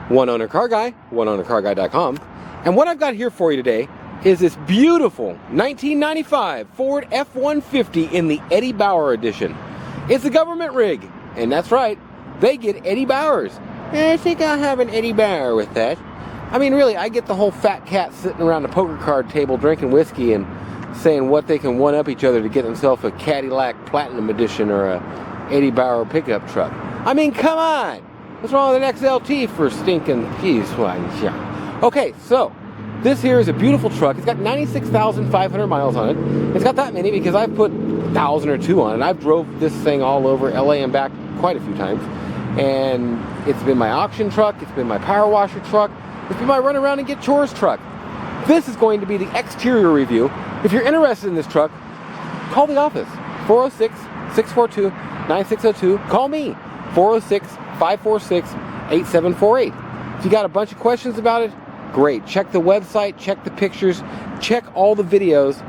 OneOwnerCarGuy, OneOwnerCarGuy.com. And what I've got here for you today is this beautiful 1995 Ford F-150 in the Eddie Bauer edition. It's a government rig, and that's right, they get Eddie Bauers. And I think I'll have an Eddie Bauer with that. I mean, really, I get the whole fat cat sitting around the poker card table drinking whiskey and saying what they can one-up each other to get themselves a Cadillac Platinum Edition or a Eddie Bauer pickup truck. I mean, come on! What's wrong with an XLT for stinking geez? Okay, so this here is a beautiful truck. It's got 96,500 miles on it. It's got that many because I've put 1,000 or 2 on it. I've drove this thing all over LA and back quite a few times. And it's been my auction truck. It's been my power washer truck. It's been my run around and get chores truck. This is going to be the exterior review. If you're interested in this truck, call the office. 406-642-9602. Call me. 406-546-8748. If you got a bunch of questions about it, great. Check the website, check the pictures, check all the videos,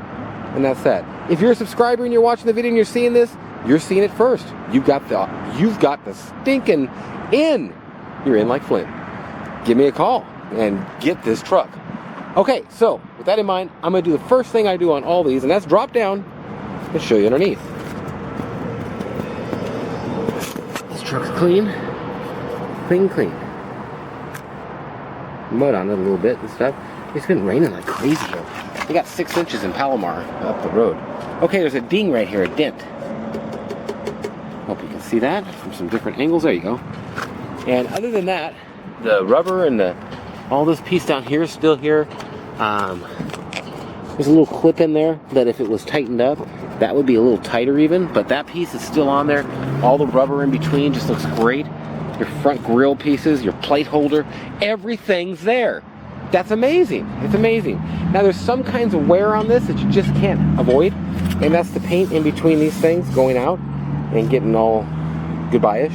and that's that. If you're a subscriber and you're watching the video and you're seeing this, you're seeing it first. You've got the stinking in. You're in like Flint. Give me a call and get this truck. Okay, so with that in mind, I'm going to do the first thing I do on all these, and that's drop down and show you underneath. This truck's clean. Clean. Mud on it a little bit and stuff. It's been raining like crazy here. We got 6 inches in Palomar up the road. Okay, there's a ding right here, a dent. Hope you can see that from some different angles. There you go. And other than that, the rubber and all this piece down here is still here. There's a little clip in there that if it was tightened up, that would be a little tighter even, but that piece is still on there. All the rubber in between just looks great. Your front grille pieces, your plate holder, everything's there. That's amazing. It's amazing. Now there's some kinds of wear on this that you just can't avoid, and that's the paint in between these things going out and getting all goodbye-ish.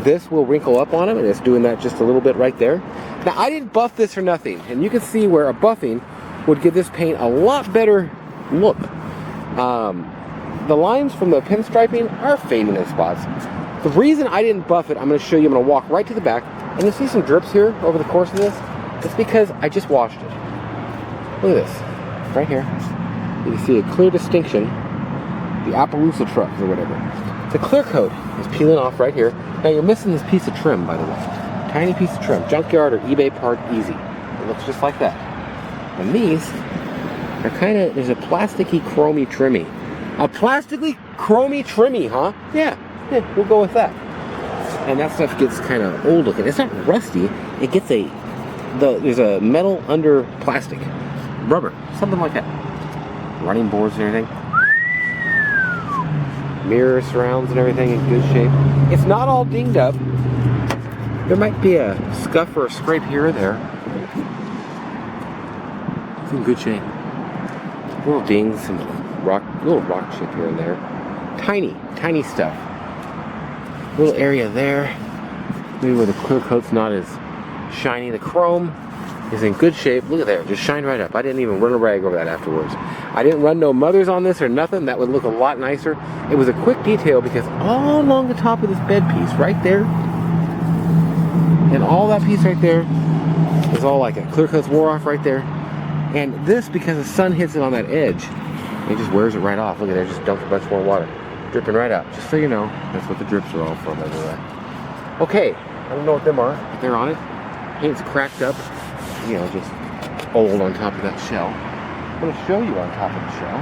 This will wrinkle up on them, and it's doing that just a little bit right there. Now I didn't buff this for nothing, and you can see where a buffing would give this paint a lot better look. The lines from the pinstriping are fading in spots. The reason I didn't buff it, I'm going to show you. I'm going to walk right to the back, and you'll see some drips here over the course of this. It's because I just washed it. Look at this, right here. You can see a clear distinction. The Appaloosa trucks or whatever. The clear coat is peeling off right here. Now you're missing this piece of trim, by the way. Tiny piece of trim, junkyard or eBay part, easy. It looks just like that. And these are kind of, there's a plasticky chromy trimmy. A plasticky chromy trimmy, huh? Yeah, we'll go with that. And that stuff gets kind of old looking. It's not rusty. It gets there's a metal under plastic. Rubber, something like that. Running boards and everything. Mirror surrounds and everything in good shape. It's not all dinged up. There might be a scuff or a scrape here or there. It's in good shape. Little dings, some little rock chip here and there. Tiny stuff. Little area there. Maybe where the clear coat's not as shiny. The chrome is in good shape. Look at there, just shined right up. I didn't even run a rag over that afterwards. I didn't run no mothers on this or nothing. That would look a lot nicer. It was a quick detail because all along the top of this bed piece right there, and all that piece right there is all like a clear coat's wore off right there. And this, because the sun hits it on that edge, it just wears it right off. Look at there, just dumped a bunch more water. Dripping right out. Just so you know, that's what the drips are all from, by the way. Okay, I don't know what them are, but they're on it. Paint's cracked up, you know, just old on top of that shell. I'm going to show you on top of the shell.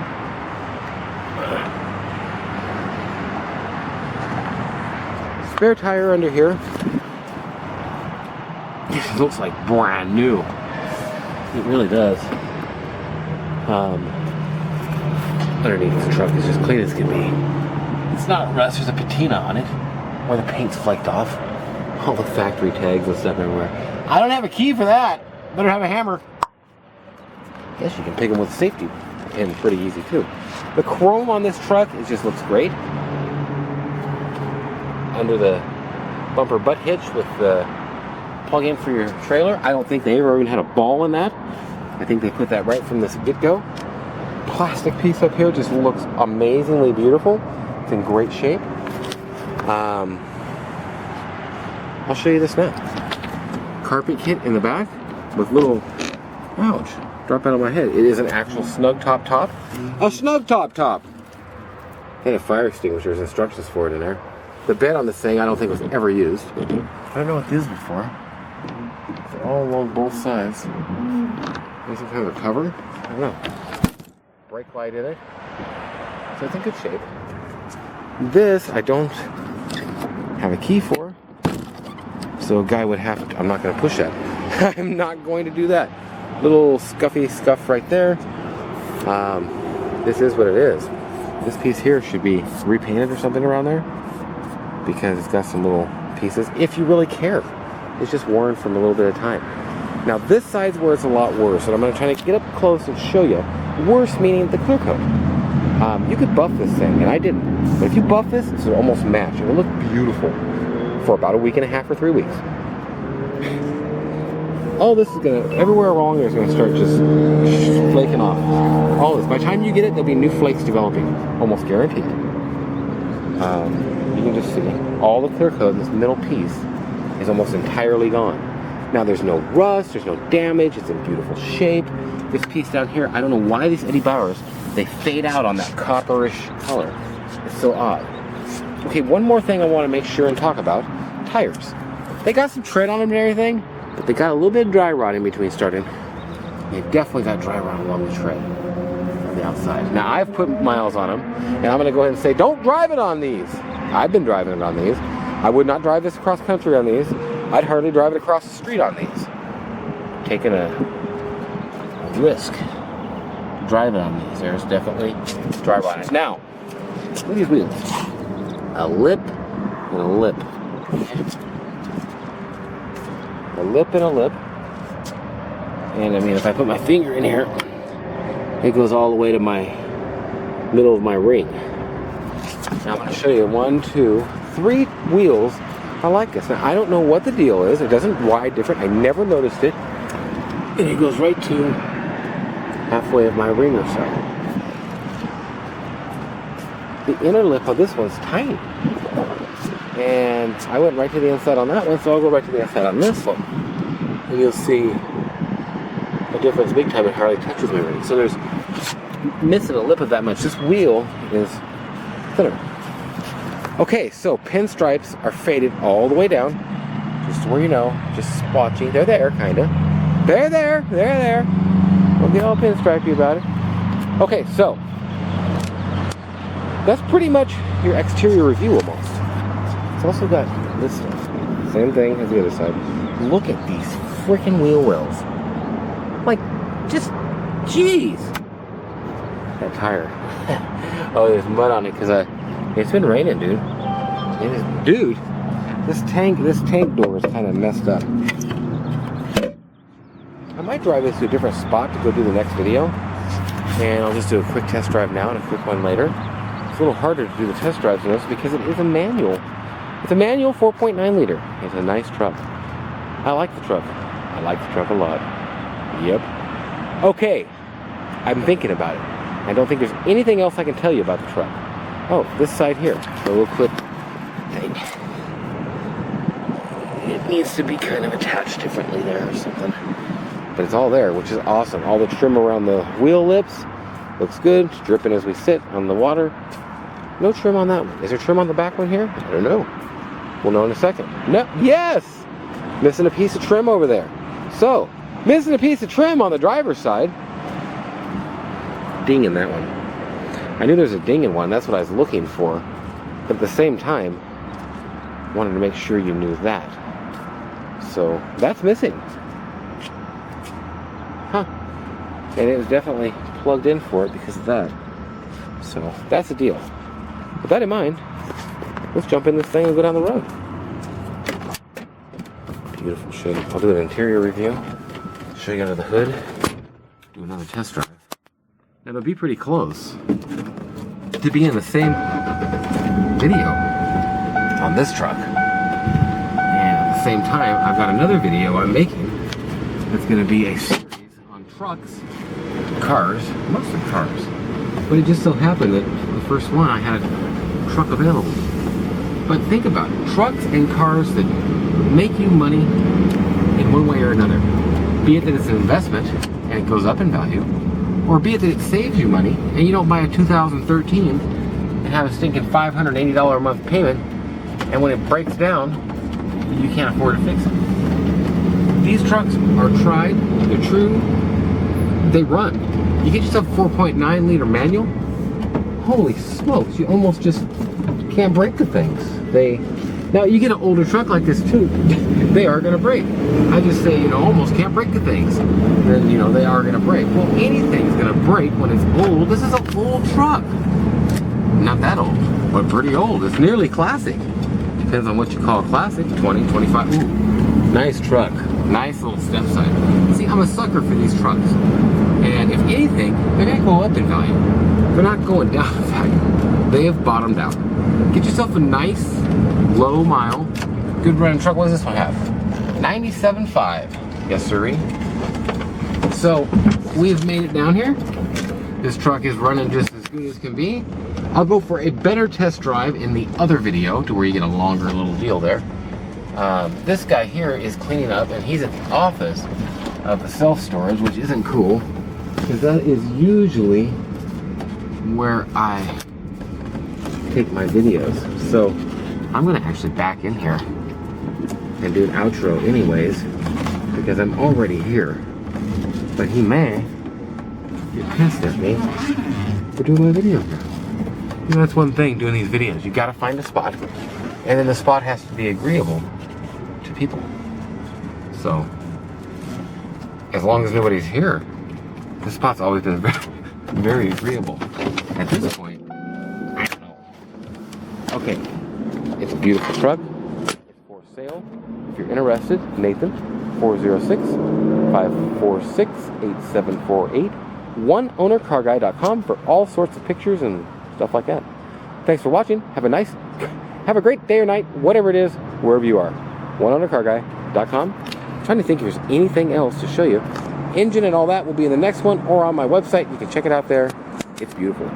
Spare tire under here. This looks like brand new. It really does. Underneath this truck is just clean as can be. It's not rust, there's a patina on it. Or the paint's flaked off. All the factory tags and stuff everywhere. I don't have a key for that. Better have a hammer. Guess you can pick them with a safety pin pretty easy too. The chrome on this truck just looks great. Under the bumper butt hitch with the plug-in for your trailer. I don't think they ever even had a ball in that. I think they put that right from this get-go. Plastic piece up here just looks amazingly beautiful. It's in great shape. I'll show you this now. carpet kit in the back with little, ouch, drop out of my head. It is an actual snug top top. A snug top top! And a fire extinguisher. There's instructions for it in there. The bed on this thing I don't think was ever used. I don't know what these are for. They're all along both sides. Maybe some kind of a cover? I don't know. Brake light in it. So it's in good shape. This I don't have a key for. So a guy would have to, I'm not going to push that. I'm not going to do that. Little scuffy scuff right there. This is what it is. This piece here should be repainted or something around there because it's got some little pieces, if you really care. It's just worn from a little bit of time. Now this side's where it's a lot worse, and I'm going to try to get up close and show you. Worse meaning the clear coat. You could buff this thing, and I didn't. But if you buff this, this will almost match. It will look beautiful for about a week and a half or 3 weeks. All this is going to, everywhere along there is going to start just flaking off. All this. By the time you get it, there'll be new flakes developing. Almost guaranteed. You can just see all the clear coat in this middle piece is almost entirely gone. Now there's no rust, there's no damage, it's in beautiful shape. This piece down here, I don't know why these Eddie Bauers, they fade out on that copperish color. It's so odd. Okay, one more thing I want to make sure and talk about. Tires. They got some tread on them and everything, but they got a little bit of dry rot in between starting. They definitely got dry rot along the tread on the outside. Now I've put miles on them, and I'm going to go ahead and say, don't drive it on these. I've been driving it on these. I would not drive this across country on these. I'd hardly drive it across the street on these. Taking a risk driving on these. There's definitely dry rot. Now, look at these wheels. A lip and a lip. A lip and a lip. And I mean, if I put my finger in here, it goes all the way to my middle of my ring. Now I'm going to show you 1, 2, 3 wheels. I like this. Now I don't know what the deal is. It doesn't ride different. I never noticed it. And it goes right to halfway of my ring or so. The inner lip of this one's tiny. And I went right to the inside on that one, so I'll go right to the inside on this one. And you'll see a difference big time. It hardly touches my ring. So there's missing a lip of that much. This wheel is thinner. Okay, so pinstripes are faded all the way down. Just where you know, just splotchy. They're there, kinda. They're there. Don't get all pinstripey about it. Okay, so that's pretty much your exterior review almost. It's also got this stuff. Same thing as the other side. Look at these freaking wheel wells. Like, just, jeez. That tire. Oh, there's mud on it because it's been raining, dude. Dude, this tank door is kind of messed up. I might drive this to a different spot to go do the next video, and I'll just do a quick test drive now and a quick one later. It's a little harder to do the test drives in this because it is a manual. It's a manual 4.9 liter. It's a nice truck. I like the truck. I like the truck a lot. Yep. Okay, I'm thinking about it. I don't think there's anything else I can tell you about the truck. Oh, this side here, a little clip thing. It needs to be kind of attached differently there or something. But it's all there, which is awesome. All the trim around the wheel lips looks good. It's dripping as we sit on the water. No trim on that one. Is there trim on the back one here? I don't know. We'll know in a second. No, yes! Missing a piece of trim over there. So, missing a piece of trim on the driver's side. Ding in that one. I knew there was a ding in one. That's what I was looking for. But at the same time, wanted to make sure you knew that. So, that's missing. Huh. And it was definitely plugged in for it because of that. So, that's the deal. With that in mind, let's jump in this thing and go down the road. Beautiful shape. I'll do an interior review. Show you under the hood. Do another test drive. Now, it'll be pretty close to be in the same video on this truck. And at the same time, I've got another video I'm making that's going to be a series on trucks, cars, mostly cars. But it just so happened that the first one I had a truck available. But think about it. Trucks and cars that make you money in one way or another. Be it that it's an investment and it goes up in value, or be it that it saves you money and you don't buy a 2013 and have a stinking $580 a month payment, and when it breaks down, you can't afford to fix it. These trucks are tried, they're true, they run. You get yourself a 4.9 liter manual, holy smokes, you almost just can't break the things. Now you get an older truck like this too, they are gonna break. I just say, you know, almost can't break the things. Then, you know, they are gonna break. Well, anything's gonna break when it's old. This is an old truck. Not that old, but pretty old. It's nearly classic. Depends on what you call classic, 20, 25. Ooh, nice truck. Nice little step side. See, I'm a sucker for these trucks. And if anything, they're gonna go up in value. They're not going down in value. They have bottomed out. Get yourself a nice, low mile, good running truck. What does this one have? 97.5. Yes, sirree. So, we've made it down here. This truck is running just as good as can be. I'll go for a better test drive in the other video to where you get a longer little deal there. This guy here is cleaning up, and he's at the office of the self-storage, which isn't cool, because that is usually where I take my videos. So I'm gonna actually back in here and do an outro anyways, because I'm already here. But he may get pissed at me for doing my video here. You know, that's one thing doing these videos. You gotta find a spot, and then the spot has to be agreeable to people. So as long as nobody's here, the spot's always been very agreeable. At this point, I don't know. Okay, it's a beautiful truck. It's for sale. If you're interested, Nathan, 406-546-8748. OneOwnerCarGuy.com for all sorts of pictures and stuff like that. Thanks for watching. Have a great day or night, whatever it is, wherever you are. OneOwnerCarGuy.com. Trying to think if there's anything else to show you. Engine and all that will be in the next one or on my website. You can check it out there. It's beautiful.